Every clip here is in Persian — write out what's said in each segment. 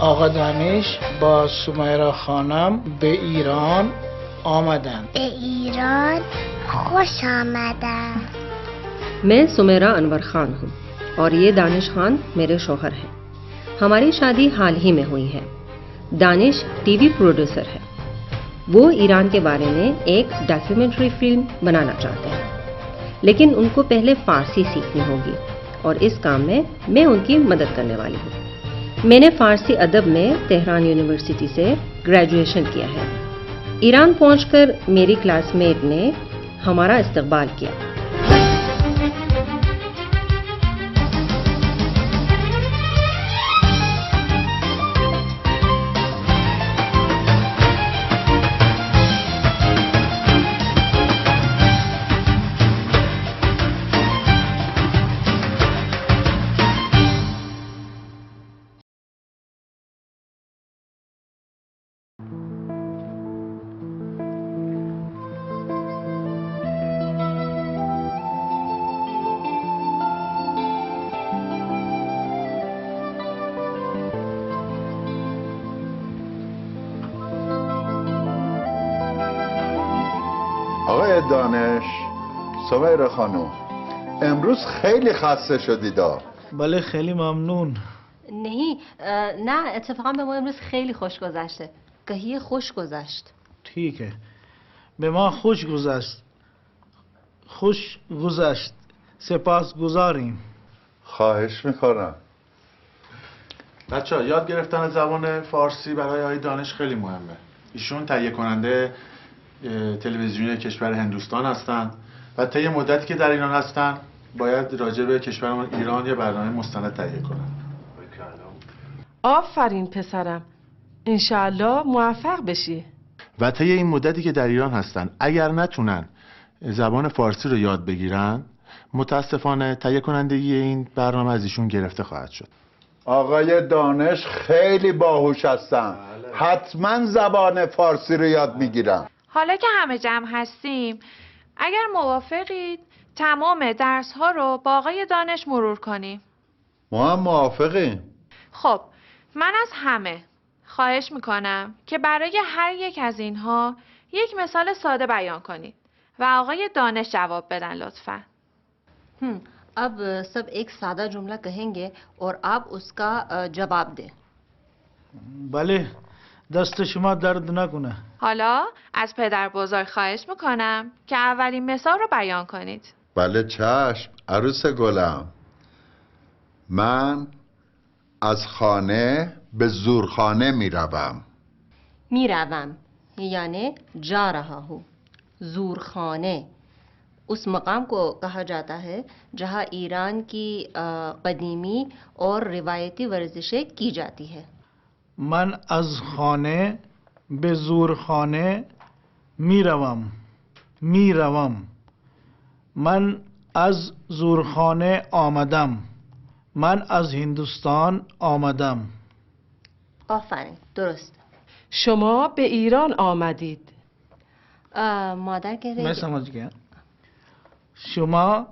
آقا دانش با سمیرا خانم به ایران آمدند. به ایران خوش آمدم. मैं सुमेरा अनवर खान हूँ और ये दानिश खान मेरे शौहर हैं। हमारी शादी हाल ही में हुई है। दानिश टीवी प्रोड्यूसर है। वो ईरान के बारे में एक डॉक्यूमेंट्री फिल्म बनाना चाहते हैं, लेकिन उनको पहले फारसी सीखनी होगी और इस काम में मैं उनकी मदद करने वाली हूँ। मैंने फारसी अदब में तेहरान यूनिवर्सिटी से ग्रेजुएशन किया है। ईरान पहुंचकर मेरी क्लासमेट ने हमारा इस्तकबाल किया। آقای دانش، سمیرا خانم، امروز خیلی خسته شدیدا. بله خیلی ممنون. नहीं نه اتفاقا به ما امروز خیلی خوش گذشته. کهیه خوش گذشت. ठीक है. به ما خوش گذشت. سپاس گذاریم. خواهش میکنم. بچه‌ها یاد گرفتن زبان فارسی برای آقای دانش خیلی مهمه. ایشون تهیه کننده تلویزیونی کشور هندوستان هستند و طی مدتی که در ایران هستن باید راجع به کشورمون ایران یه برنامه مستند تهیه کنن. آفرین پسرم، انشالله موفق بشی. و طی این مدتی که در ایران هستن اگر نتونن زبان فارسی رو یاد بگیرن متاسفانه تهیه کنندگی این برنامه از ایشون گرفته خواهد شد. آقای دانش خیلی باهوش هستن. حتما زبان فارسی رو یاد میگیرن. حالا که همه جمع هستیم، اگر موافقید تمام درس ها رو با آقای دانش مرور کنیم. ما هم موافقیم. خب من از همه خواهش میکنم که برای هر یک از اینها یک مثال ساده بیان کنید و آقای دانش جواب بدن لطفا. अब सब एक सादा जुमला कहेंगे और आप उसका जवाब दें. بله دست شما درد نکنه. حالا از پدر بزرگ خواهش میکنم که اولین مثال رو بیان کنید. بله چشم عروس گلم. من از خانه به زورخانه میروم. میروم یعنی जा रहा हूँ. زورخانه उस मकाम को कहा जाता है जहाँ ईरान की कदीमी और रिवायती वर्जिशें की जाती है. من از خانه به زورخانه میروم. من از زورخانه آمدم. من از هندوستان آمدم. آفرین درست. شما به ایران آمدید. مادر کہہ मैं रही समझ गया. شما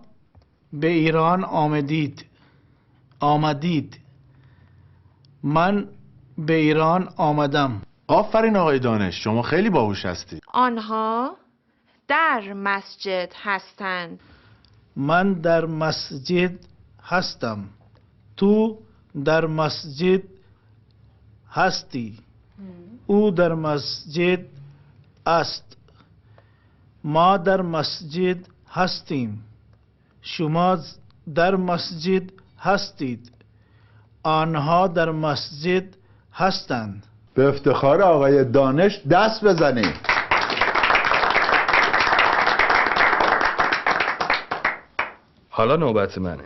به ایران آمدید. من به ایران آمدم. آفرین آقای دانش، شما خیلی باهوش هستی. آنها در مسجد هستند. من در مسجد هستم. تو در مسجد هستی. او در مسجد است. ما در مسجد هستیم. شما در مسجد هستید. آنها در مسجد هستند. به افتخار آقای دانش دست بزنید. حالا نوبت منه.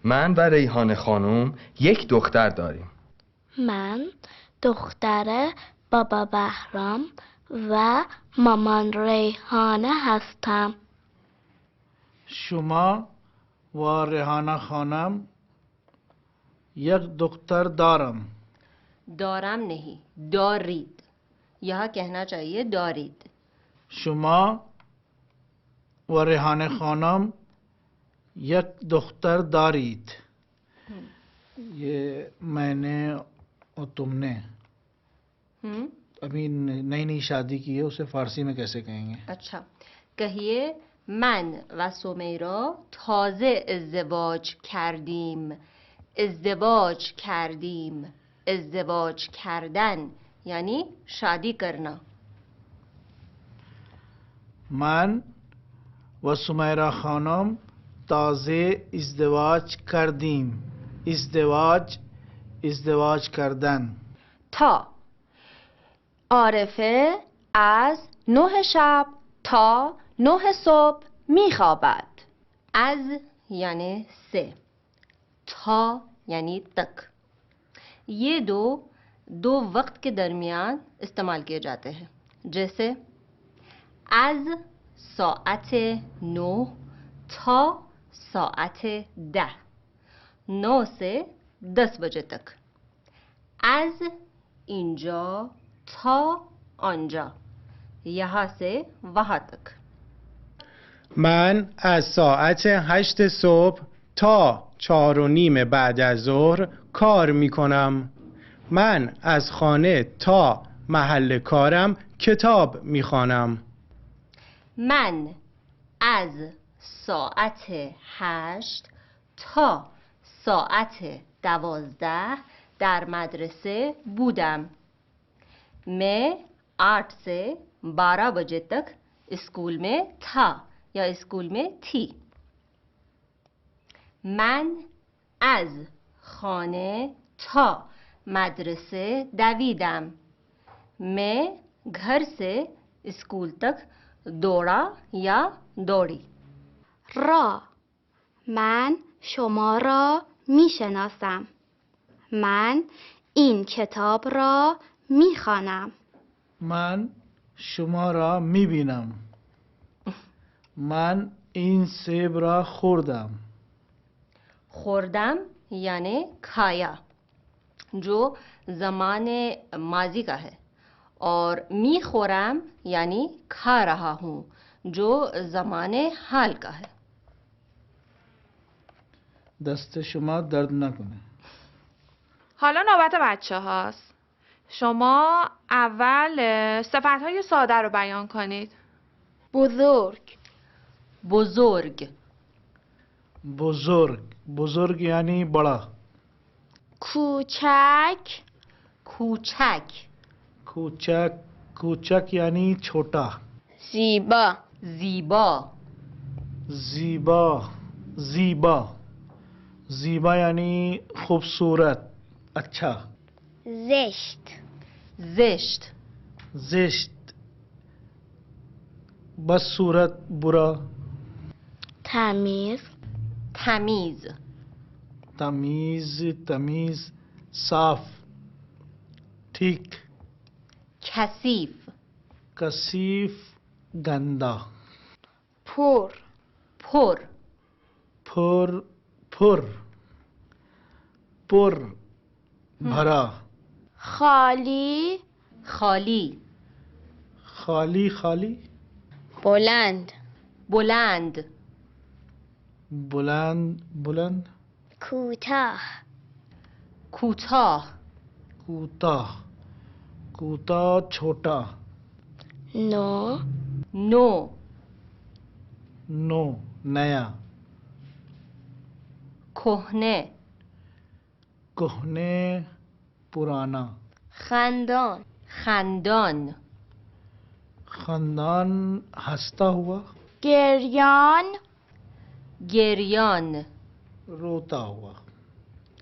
من و ریحانه خانم یک دختر داریم. من دختر بابا بهرام و مامان ریحانه هستم. شما و ریحانه خانم یک دختر دارم. دارم नहीं دارید. यहाँ कहना चाहिए دارید. شما و ریحانه خانم یک دختر دارید. ये मैंने तुमने अभी नई नई शादी की है, उसे फारसी में कैसे कहेंगे? अच्छा, कहिए من و سمیرا تازه ازدواج کردیم. ازدواج کردیم. ازدواج کردن یعنی شادی کرنا. من و سمیرا خانم تازه ازدواج کردیم. ازدواج کردن. تا عارفه از 9 شب تا 9 صبح میخوابد. از یعنی سے، تا یعنی تک. یہ دو وقت کے درمیان استعمال کیے جاتے ہیں، جیسے از ساعت 9 تا ساعت 10، 9 سے 10 بجے تک. از اینجا تا آنجا، یہاں سے وہاں تک. من از ساعت 8 صبح تا 4:30 بعد از ظهر کار می کنم. من از خانه تا محل کارم کتاب می خوانم. من از ساعت 8 تا ساعت 12 در مدرسه بودم. मैं 8 से 12 बजे तक स्कूल में था या स्कूल में थी. من از خانه تا مدرسه دویدم. मैं घर से स्कूल तक दौड़ा या दौड़ी. را من شما را می شناسم. من این کتاب را می خوانم. من شما را می بینم. من این سیب را خوردم. خوردم یعنی کھایا جو زمان ماضی کا ہے، اور می خورم یعنی کھا رہا ہوں جو زمان حال کا ہے. دست شما درد نکنه. حالا نوبت بچه هاست. شما اول صفتهای ساده رو بیان کنید. بزرگ. بزرگ. بزرگ یعنی بڑا. کوچک. کوچک. کوچک یعنی چھوٹا. زیبا. زیبا. زیبا یعنی خوبصورت، اچھا. زشت. بس صورت، برا. تمیز. تمیز صاف، ٹھیک. کثیف گندا. پر. بھرا. خالی. خالی. بلند. بلند. کوتاه. چھوٹا. نو. نیا. کہنے پرانا. خندان. ہنستا ہوا. گریان. روتا ہوا.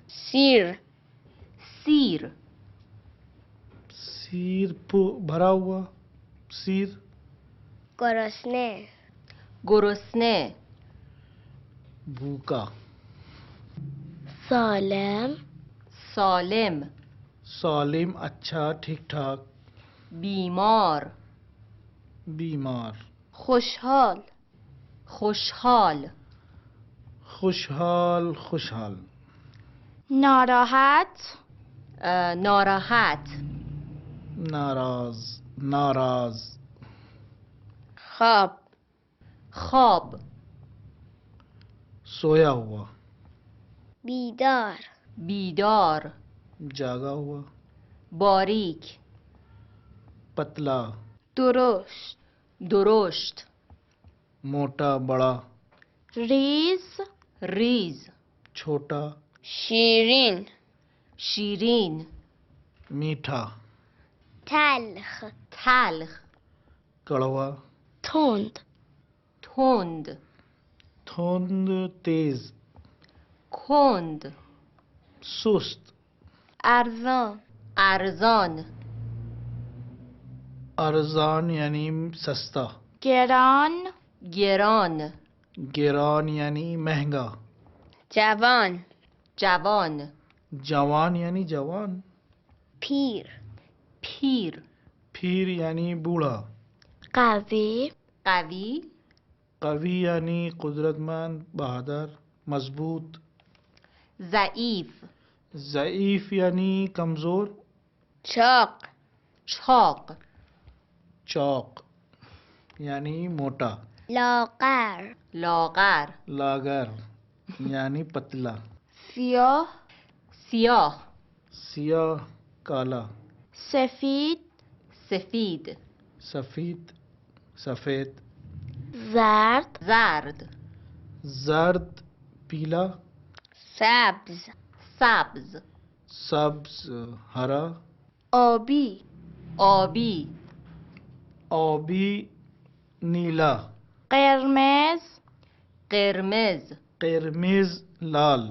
سیر. بھرا ہوا. سیر. گرسنه. بھوکا. سالم اچھا، ٹھیک ٹھاک. بیمار. خوشحال. ناراحت. ناراض. خواب. سویا ہوا. بیدار. جاگا ہوا. باریک पतला درشت درشت मोटा बड़ा ریز ریز छोटा شیرین شیرین मीठा تلخ تلخ कड़वा تند تند धुंध तेज کند सुस्त ارزان ارزان अरजान यानी सस्ता گران گران गिरान यानी महंगा جوان جوان जवान यानी जवान پیر پیر पीर यानी बूढ़ा قوی قوی कवि यानी कुदरतमंद बहादुर मजबूत ضعیف ज़ईफ़ यानी कमज़ोर چاق چاق चौक यानी मोटा لاغر لاغر लागर यानी पतला سیاه سیاه सियाह काला سفید سفید सफ़ेद सफ़ेद زرد زرد जर्द पीला سبز سبز सब्ज हरा آبی آبی आबी नीला قرمز قرمز قرمز लाल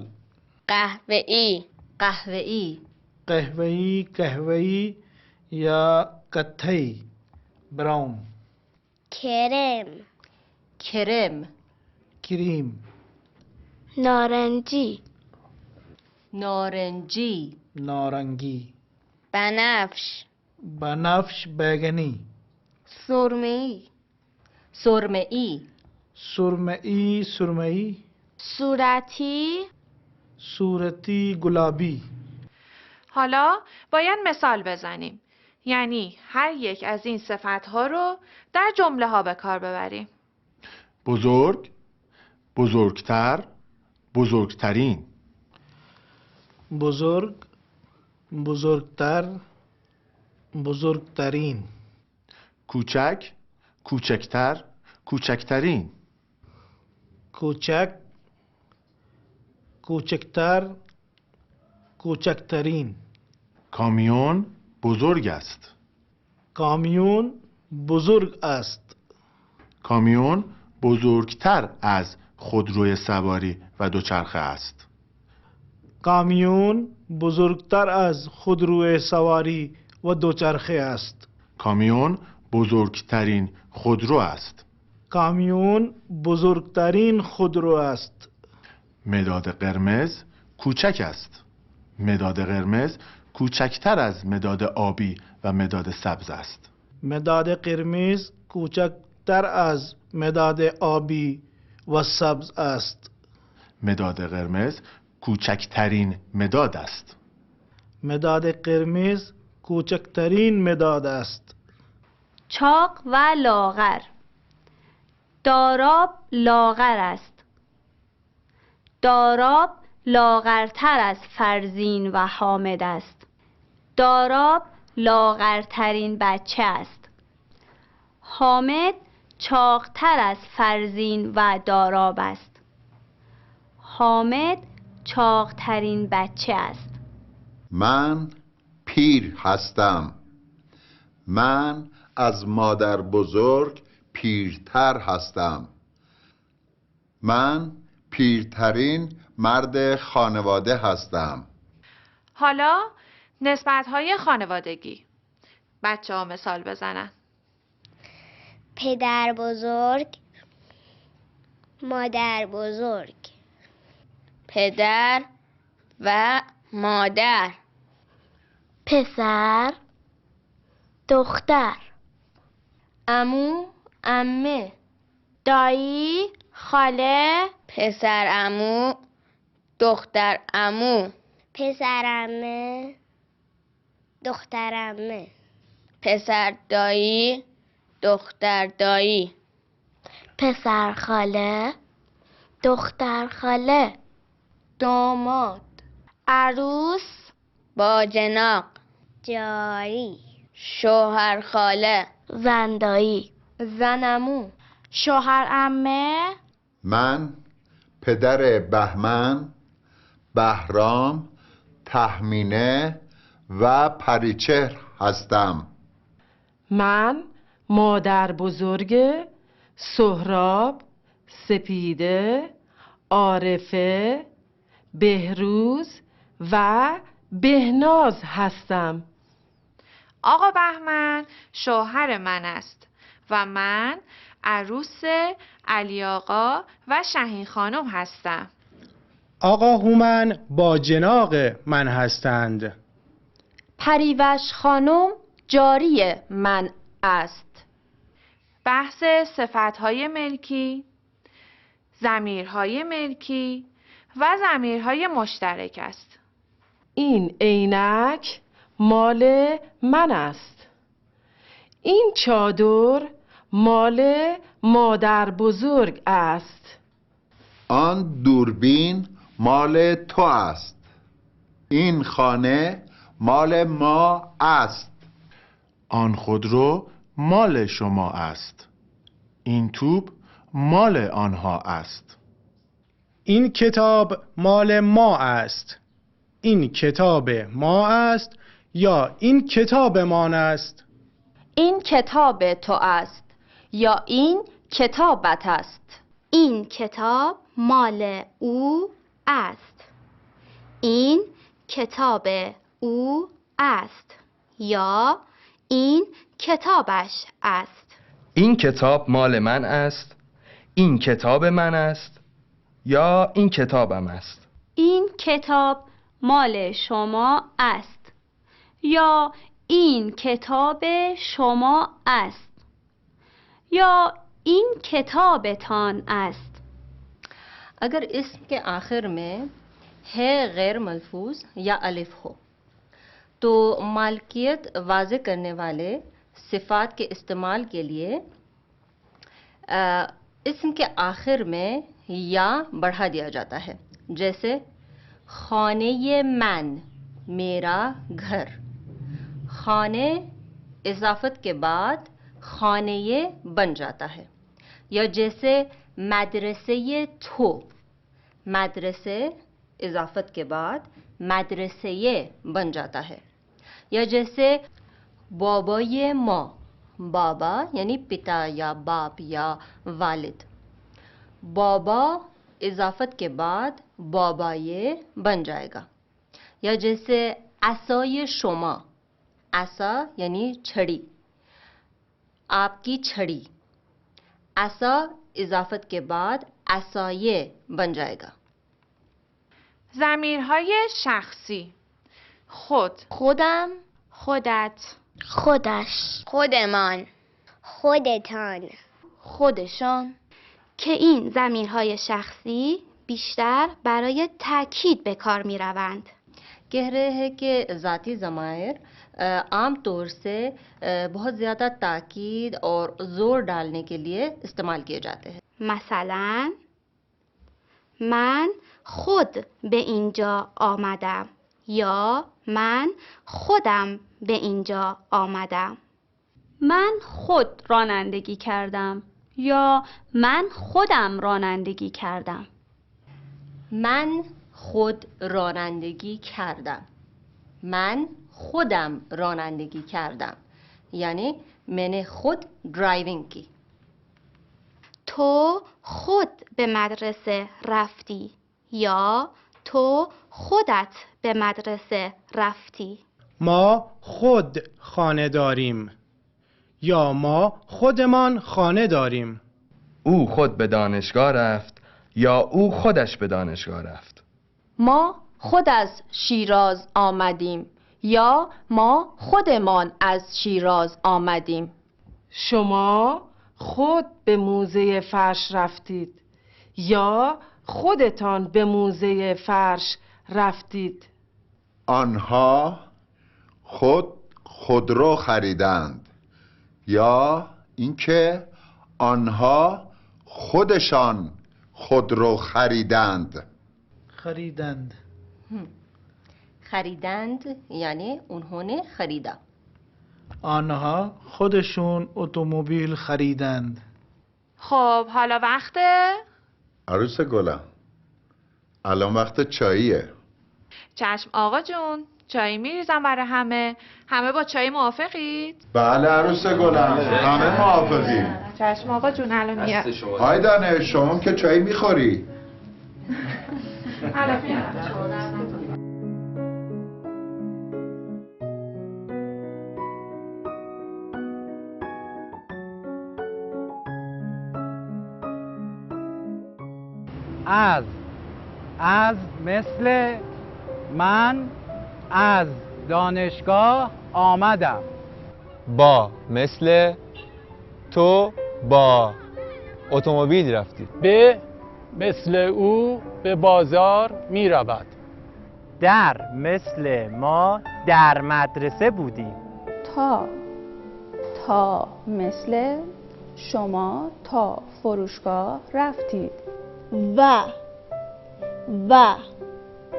قهوه‌ای قهوه‌ای कहवई कहवई या कत्थई ब्राउन کرم کرم क्रीम نارنجی نارنجی नारंगी بنفش बनफ्श बैगनी سرمه‌ای سرمه‌ای सुरमई सुरमई صورتی सूरती गुलाबी حالا باید مثال بزنیم. یعنی هر یک از این صفتها رو در جمله ها به کار ببریم. بزرگ، بزرگتر، بزرگترین. बुजुर्ग बुजुर्गतर बुजुर्गतरीन کوچک، کوچکتر، کوچکترین. کوچک کوچکتر کوچکترین کامیون بزرگ است. کامیون بزرگ است کامیون بزرگتر از خودروی سواری و دوچرخه است. کامیون بزرگتر از خودروی سواری و دوچرخه است کامیون بزرگترین خودرو است. کامیون بزرگترین خودرو است مداد قرمز کوچک است. مداد قرمز کوچکتر از مداد آبی و مداد سبز است. مداد قرمز کوچکتر از مداد آبی و سبز است مداد قرمز کوچکترین مداد است. مداد قرمز کوچکترین مداد است چاق و لاغر داراب لاغر است داراب لاغرتر از فرزین و حامد است داراب لاغرترین بچه است حامد چاقتر از فرزین و داراب است حامد چاقترین بچه است من پیر هستم من از مادر بزرگ پیرتر هستم من پیرترین مرد خانواده هستم حالا نسبت‌های خانوادگی. بچه‌ها مثال بزنن. پدر بزرگ مادر بزرگ پدر و مادر پسر، دختر، عمو عمه دایی، خاله، پسر عمو دختر عمو پسر عمه دختر عمه پسر دایی دختر دایی پسر خاله، دختر خاله، داماد عروس، باجناق جاری. شوهر خاله. زندایی. زنمو. شوهر عمه. من پدر بهمن، بهرام، تهمینه و پریچهر هستم. من مادر بزرگ، سهراب، سپیده، عارفه، بهروز و بهناز هستم. آقا بهمن شوهر من است و من عروس علی آقا و شهین خانم هستم. آقا هومن با جناق من هستند. پریوش خانم جاری من است. بحث صفتهای ملکی، ضمیرهای ملکی و ضمیرهای مشترک است. این عینک مال من است. این چادر مال مادر بزرگ است. آن دوربین مال تو است. این خانه مال ما است. آن خودرو مال شما است. این توپ مال آنها است. این کتاب مال ما است. این کتاب ما است یا این کتابمان است. این کتاب تو است یا این کتابت است. این کتاب مال او است. این کتاب او است یا این کتابش است. این کتاب مال من است. این کتاب من است یا این کتابم است. این کتاب مال شما است یا این کتاب شما است یا این کتابتان است. अगर इसम के आखिर में है गैर मलफूज या अलिफ हो तो मालकियत वाज़े करने वाले सिफ़ात के इस्तेमाल के लिए इसम के आखिर में या बढ़ा दिया जाता है। जैसे खाने मन मेरा घर, खाने इजाफत के बाद खाने बन जाता है। या जैसे मदरसे थो, मदरसे इजाफत के बाद मदरसे बन जाता है। या जैसे बाबाए माँ, बाबा यानी पिता या बाप या वालिद, बाबा इजाफत के बाद बाबाए बन जाएगा। या जैसे असाए शोमा, असा यानी छड़ी, आपकी छड़ी, असा इजाफत के बाद असाए बन जाएगा। ضمیرهای شخصی: خود، خودم، خودت، خودش، خودمان، خودتان، خودشان. که این ضمیرهای شخصی بیشتر برای تأکید به کار می روند. कह रहे हैं कि ज़ाती ज़मायर आम तौर से बहुत ज़्यादा ताकीद और ज़ोर डालने के लिए इस्तेमाल किए जाते हैं। مثلا من خود به اینجا آمدم یا من خودم به اینجا آمدم. من خود رانندگی کردم یا من خودم رانندگی کردم. من خود رانندگی کردم. من خودم رانندگی کردم. یعنی मैंने خود ड्राइविंग की. تو خود به مدرسه رفتی یا تو خودت به مدرسه رفتی. ما خود خانه داریم یا ما خودمان خانه داریم. او خود به دانشگاه رفت یا او خودش به دانشگاه رفت. ما خود از شیراز آمدیم یا ما خودمان از شیراز آمدیم. شما خود به موزه فرش رفتید یا خودتان به موزه فرش رفتید. آنها خودرو خریدند یا اینکه آنها خودشان خودرو خریدند. خریدند. خریدند یعنی اونهونه خریدا. آنها خودشون اتومبیل خریدند. خب حالا وقته؟ عروس گلم الان وقت چاییه. چشم آقا جون، چای میریزم برای همه. همه با چای موافقید؟ بله عروس گلم همه موافقیم. چشم آقا جون الان میاد. های دانش شما که چای میخوری؟ الان میاد. از مثل من از دانشگاه آمدم. با مثل تو با اتومبیل رفتی. به مثل او به بازار می رود. در مثل ما در مدرسه بودیم. تا مثل شما تا فروشگاه رفتید. و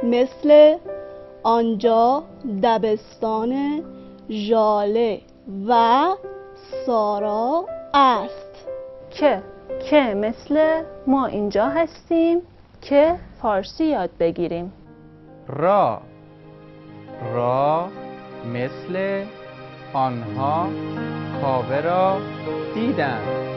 مثل آنجا دبستان ژاله و سارا است. که مثل ما اینجا هستیم که فارسی یاد بگیریم. را مثل آنها کاوه را دیدند.